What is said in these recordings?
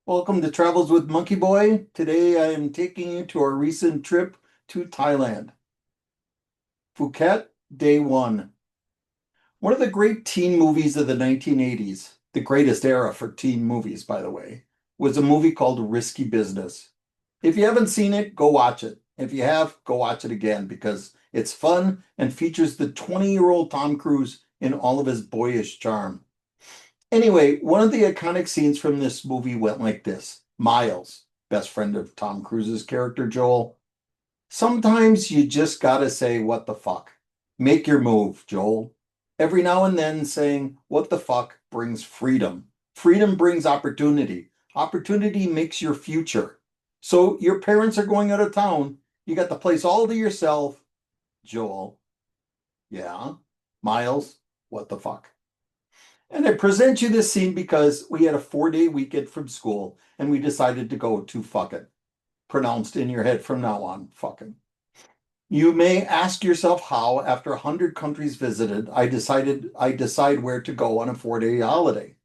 Welcome to Travels with Monkey Boy. Today I am taking you to our recent trip to Thailand. Phuket, day one. One of the great teen movies of the 1980s, the greatest era for teen movies, by the way, was a movie called Risky Business. If you haven't seen it, go watch it. If you have, go watch it again because it's fun and features the 20-year-old Tom Cruise in all of his boyish charm. Anyway, one of the iconic scenes from this movie went like this. Miles, best friend of Tom Cruise's character Joel. Sometimes you just gotta say, what the fuck? Make your move, Joel. Every now and then saying, what the fuck brings freedom. Freedom brings opportunity. Opportunity makes your future. So your parents are going out of town. You got the place all to yourself. Joel, yeah. Miles, what the fuck? And I present you this scene because we had a 4-day weekend from school and we decided to go to fucking. Pronounced in your head from now on, fucking. You may ask yourself how, after 100 countries visited, I decide where to go on a 4-day holiday.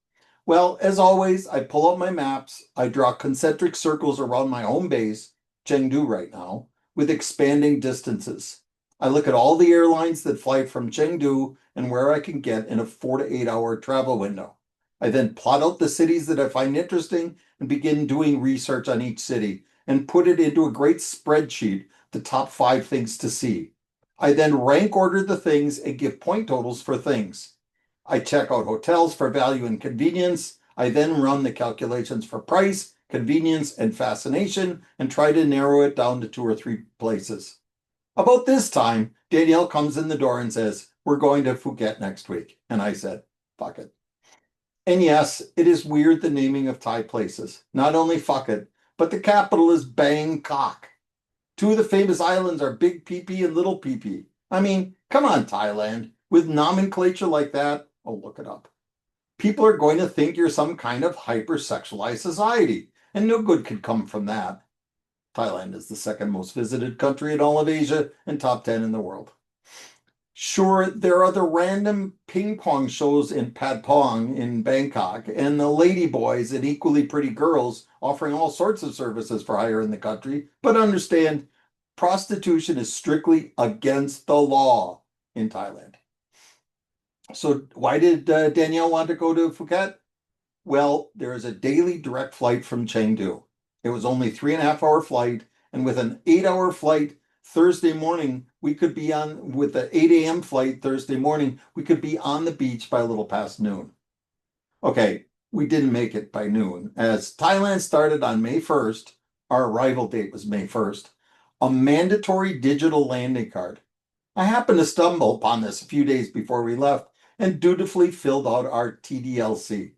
Well, as always, I pull out my maps, I draw concentric circles around my home base, Chengdu right now, with expanding distances. I look at all the airlines that fly from Chengdu and where I can get in a 4 to 8 hour travel window. I then plot out the cities that I find interesting and begin doing research on each city and put it into a great spreadsheet, the top 5 things to see. I then rank order the things and give point totals for things. I check out hotels for value and convenience. I then run the calculations for price, convenience, and fascination and try to narrow it down to 2 or 3 places. About this time, Danielle comes in the door and says, we're going to Phuket next week. And I said, fuck it. And yes, it is weird the naming of Thai places. Not only fuck it, but the capital is Bangkok. Two of the famous islands are Big PP and Little PP. I mean, come on, Thailand. With nomenclature like that, oh, look it up. People are going to think you're some kind of hypersexualized society, and no good could come from that. Thailand is the second most visited country in all of Asia and top 10 in the world. Sure, there are the random ping pong shows in Patpong in Bangkok and the lady boys and equally pretty girls offering all sorts of services for hire in the country, but understand prostitution is strictly against the law in Thailand. So why did Danielle want to go to Phuket? Well, there is a daily direct flight from Chengdu. It was only 3.5 hour flight, and with an 8 hour flight Thursday morning, we could be on with the 8 a.m. flight Thursday morning, we could be on the beach by a little past noon. Okay, we didn't make it by noon. As Thailand started on May 1st, our arrival date was May 1st, a mandatory digital landing card. I happened to stumble upon this a few days before we left and dutifully filled out our TDLC.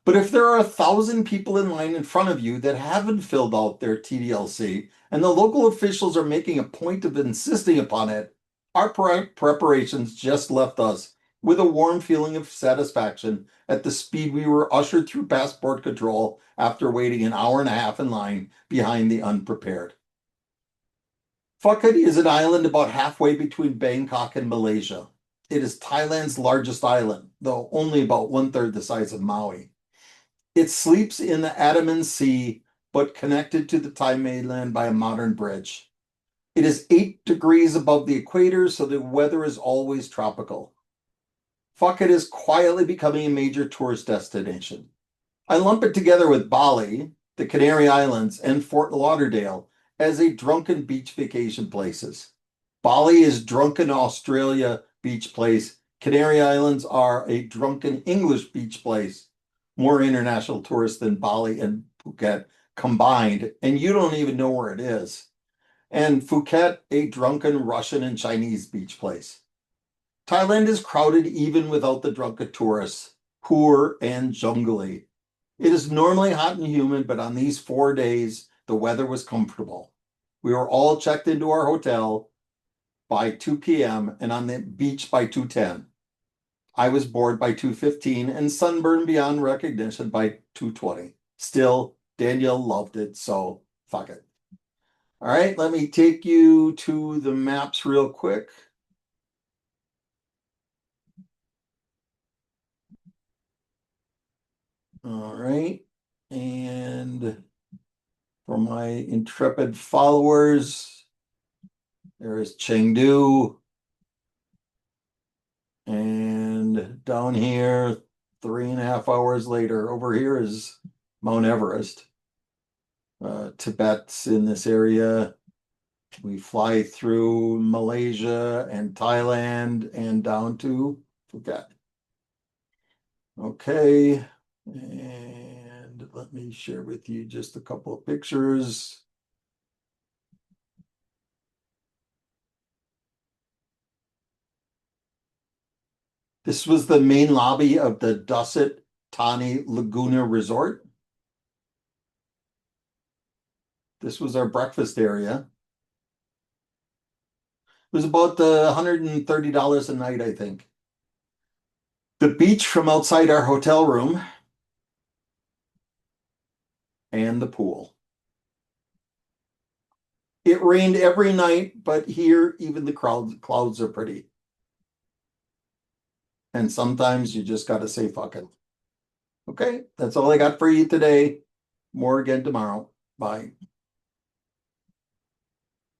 But if there are 1,000 people in line in front of you that haven't filled out their TDLC and the local officials are making a point of insisting upon it, our preparations just left us with a warm feeling of satisfaction at the speed we were ushered through passport control after waiting an hour and a half in line behind the unprepared. Phuket is an island about halfway between Bangkok and Malaysia. It is Thailand's largest island, though only about 1/3 the size of Maui. It sleeps in the Andaman Sea, but connected to the Thai mainland by a modern bridge. It is 8 degrees above the equator, so the weather is always tropical. Phuket is quietly becoming a major tourist destination. I lump it together with Bali, the Canary Islands, and Fort Lauderdale as a drunken beach vacation places. Bali is drunken Australia beach place. Canary Islands are a drunken English beach place. More international tourists than Bali and Phuket combined, and you don't even know where it is. And Phuket, a drunken Russian and Chinese beach place. Thailand is crowded even without the drunken tourists, poor and jungly. It is normally hot and humid, but on these 4 days, the weather was comfortable. We were all checked into our hotel by 2 p.m. and on the beach by 2:10. I was bored by 2:15 and sunburned beyond recognition by 2:20. Still, Danielle loved it, so fuck it. All right, let me take you to the maps real quick. All right. And for my intrepid followers, there is Chengdu. And down here, 3.5 hours later, over here is Mount Everest. Tibet's in this area. We fly through Malaysia and Thailand and down to Phuket. Okay, and let me share with you just a couple of pictures. This was the main lobby of the Dusit Thani Laguna Resort. This was our breakfast area. It was about $130 a night, I think. The beach from outside our hotel room and the pool. It rained every night, but here even the clouds are pretty. And sometimes you just got to say fuck it. Okay, that's all I got for you today. More again tomorrow. Bye.